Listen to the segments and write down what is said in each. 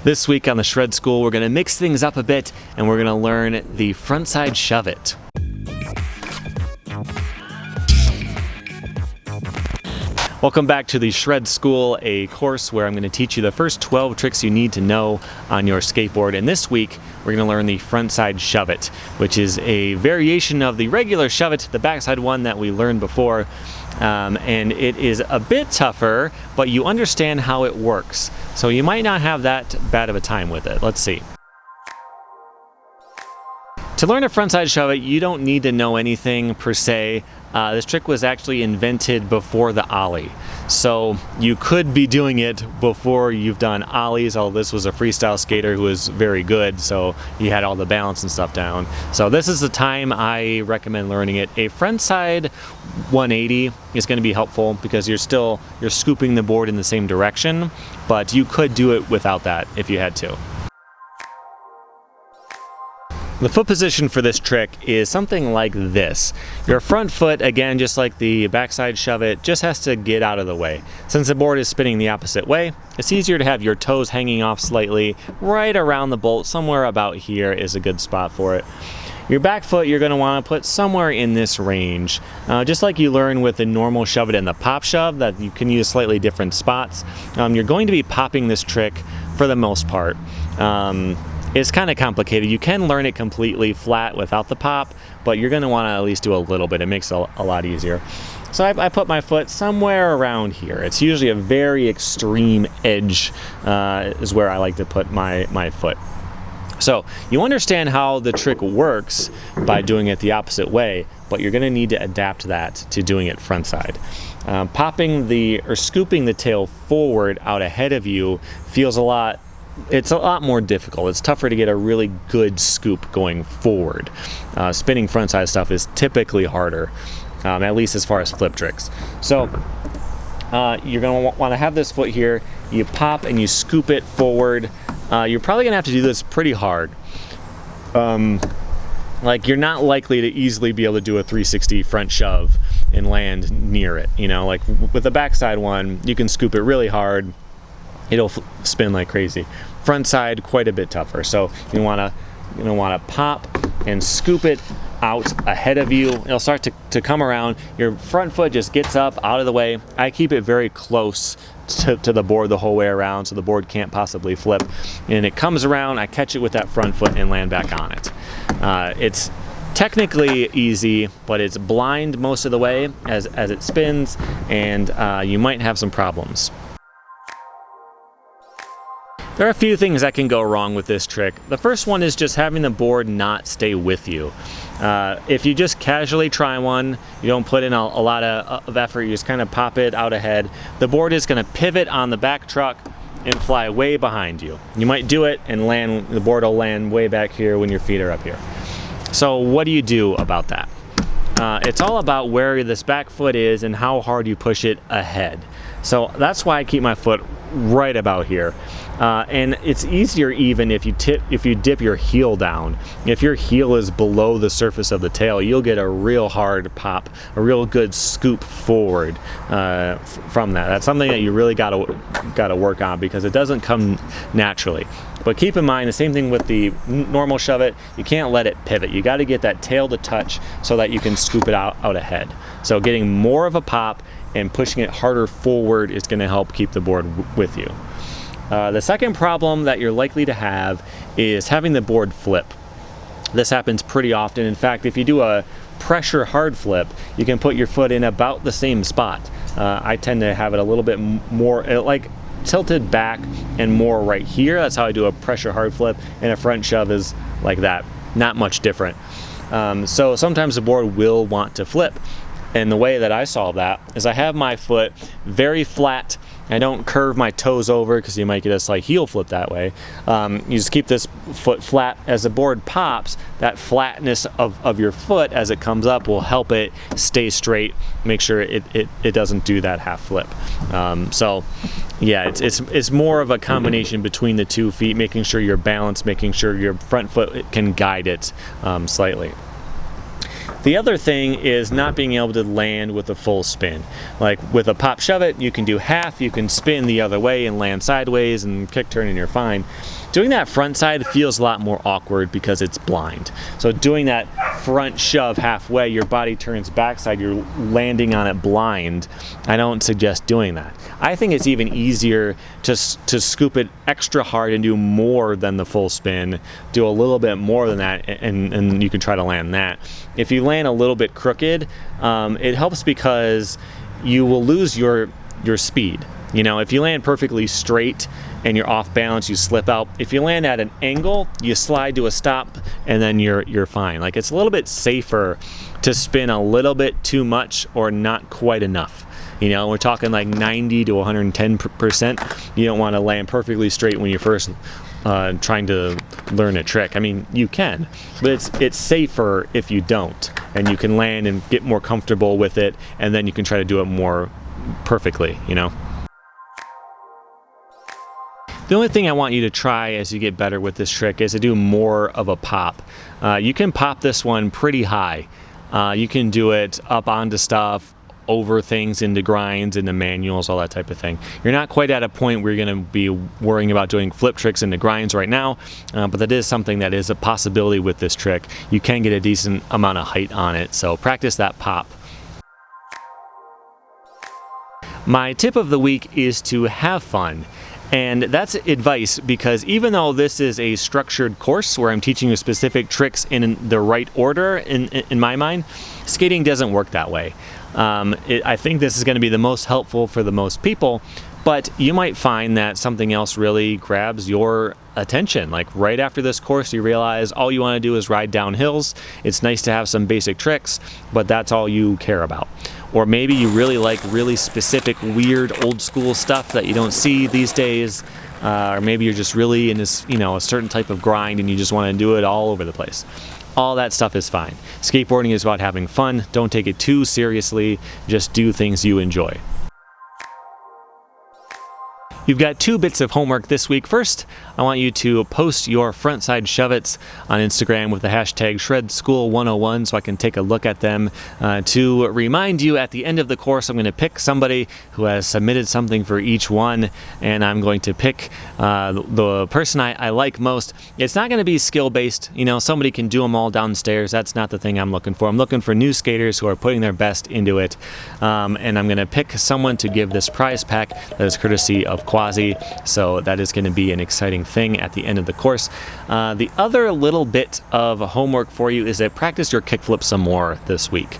This week on the Shred School, we're going to mix things up a bit and we're going to learn the frontside shove it. Welcome back to the Shred School, a course where I'm going to teach you the first 12 tricks you need to know on your skateboard. And this week, we're going to learn the frontside shove it, which is a variation of the regular shove it, the backside one that we learned before. And it is a bit tougher, but you understand how it works. So you might not have that bad of a time with it. Let's see. To learn a frontside shove it, you don't need to know anything per se. This trick was actually invented before the ollie. So you could be doing it before you've done ollies, although this was a freestyle skater who was very good, so he had all the balance and stuff down. So this is the time I recommend learning it. A frontside 180 is going to be helpful because you're scooping the board in the same direction, but you could do it without that if you had to. The foot position for this trick is something like this. Your front foot, again, just like the backside shove it, just has to get out of the way. Since the board is spinning the opposite way, it's easier to have your toes hanging off slightly right around the bolt. Somewhere about here is a good spot for it. Your back foot you're going to want to put somewhere in this range. Just like you learn with the normal shove it and the pop shove, that you can use slightly different spots. You're going to be popping this trick for the most part. It's kind of complicated. You can learn it completely flat without the pop, but you're going to want to at least do a little bit. It makes it a lot easier. So I put my foot somewhere around here. It's usually a very extreme edge is where I like to put my foot. So you understand how the trick works by doing it the opposite way, but you're going to need to adapt that to doing it frontside. Scooping the tail forward out ahead of you feels it's a lot more difficult. It's tougher to get a really good scoop going forward. Spinning frontside stuff is typically harder, at least as far as flip tricks. So you're going to want to have this foot here. You pop and you scoop it forward. You're probably going to have to do this pretty hard. Like you're not likely to easily be able to do a 360 front shove and land near it. You know, like with the backside one, you can scoop it really hard. It'll spin like crazy. Front side, quite a bit tougher. So you want to pop and scoop it out ahead of you. It'll start to come around. Your front foot just gets up out of the way. I keep it very close to the board the whole way around so the board can't possibly flip. And it comes around, I catch it with that front foot and land back on it. It's technically easy, but it's blind most of the way as it spins, and you might have some problems. There are a few things that can go wrong with this trick. The first one is just having the board not stay with you. If you just casually try one, you don't put in a lot of effort, you just kind of pop it out ahead, the board is going to pivot on the back truck and fly way behind you. You might do it and the board will land way back here when your feet are up here. So what do you do about that? It's all about where this back foot is and how hard you push it ahead. So that's why I keep my foot right about here. And it's easier even if you dip your heel down. If your heel is below the surface of the tail, you'll get a real hard pop, a real good scoop forward from that. That's something that you really gotta work on because it doesn't come naturally. But keep in mind the same thing with the normal shove it. You can't let it pivot. You got to get that tail to touch so that you can scoop it out ahead. So getting more of a pop and pushing it harder forward is going to help keep the board with you. The second problem that you're likely to have is having the board flip. This happens pretty often. In fact, if you do a pressure hard flip, you can put your foot in about the same spot. I tend to have it a little bit more like tilted back and more right here. That's how I do a pressure hard flip, and a front shove is like that. Not much different. So sometimes the board will want to flip. And the way that I solve that is I have my foot very flat. I don't curve my toes over because you might get a slight heel flip that way. You just keep this foot flat. As the board pops, that flatness of your foot as it comes up will help it stay straight, make sure it doesn't do that half flip. So yeah, it's more of a combination between the 2 feet, making sure you're balanced, making sure your front foot can guide it slightly. The other thing is not being able to land with a full spin. Like with a pop shove it, you can do half, you can spin the other way and land sideways and kick turn and you're fine. Doing that front side feels a lot more awkward because it's blind. So doing that front shove halfway, your body turns backside, you're landing on it blind. I don't suggest doing that. I think it's even easier to scoop it extra hard and do more than the full spin, do a little bit more than that, and you can try to land that. If you land a little bit crooked, it helps because you will lose your speed. You know, if you land perfectly straight and you're off balance, you slip out. If you land at an angle, you slide to a stop and then you're fine. Like, it's a little bit safer to spin a little bit too much or not quite enough. You know, we're talking like 90 to 110%. You don't want to land perfectly straight when you're first trying to learn a trick. I mean, you can, but it's safer if you don't, and you can land and get more comfortable with it, and then you can try to do it more perfectly, you know. The only thing I want you to try as you get better with this trick is to do more of a pop. You can pop this one pretty high. You can do it up onto stuff, over things, into grinds, into manuals, all that type of thing. You're not quite at a point where you're going to be worrying about doing flip tricks into grinds right now, but that is something that is a possibility with this trick. You can get a decent amount of height on it, so practice that pop. My tip of the week is to have fun. And that's advice because even though this is a structured course where I'm teaching you specific tricks in the right order, in my mind, skating doesn't work that way. I think this is going to be the most helpful for the most people, but you might find that something else really grabs your attention. Like right after this course, you realize all you want to do is ride down hills. It's nice to have some basic tricks, but that's all you care about. Or maybe you really like really specific, weird, old school stuff that you don't see these days. Or maybe you're just really in this, you know, a certain type of grind and you just want to do it all over the place. All that stuff is fine. Skateboarding is about having fun. Don't take it too seriously. Just do things you enjoy. You've got 2 bits of homework this week. First, I want you to post your frontside shove it's on Instagram with the hashtag ShredSchool101 so I can take a look at them. To remind you, at the end of the course, I'm going to pick somebody who has submitted something for each one, and I'm going to pick the person I like most. It's not going to be skill-based. You know, somebody can do them all downstairs. That's not the thing I'm looking for. I'm looking for new skaters who are putting their best into it, and I'm going to pick someone to give this prize pack that is courtesy of Quasi, so that is going to be an exciting thing at the end of the course. The other little bit of homework for you is to practice your kickflips some more this week.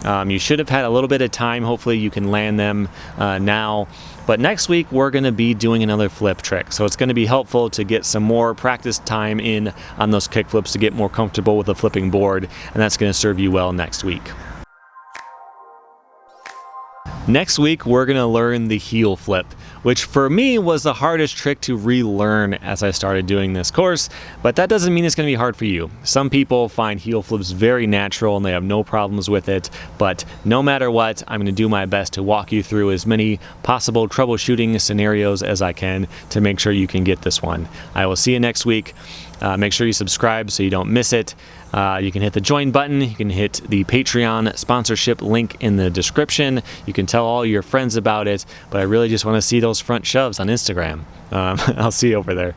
You should have had a little bit of time. Hopefully you can land them now. But next week we're going to be doing another flip trick. So it's going to be helpful to get some more practice time in on those kickflips to get more comfortable with the flipping board. And that's going to serve you well next week. Next week, we're going to learn the heel flip, which for me was the hardest trick to relearn as I started doing this course, but that doesn't mean it's going to be hard for you. Some people find heel flips very natural and they have no problems with it, but no matter what, I'm going to do my best to walk you through as many possible troubleshooting scenarios as I can to make sure you can get this one. I will see you next week. Make sure you subscribe so you don't miss it. You can hit the join button. You can hit the Patreon sponsorship link in the description. You can tell all your friends about it, but I really just want to see those front shoves on Instagram. I'll see you over there.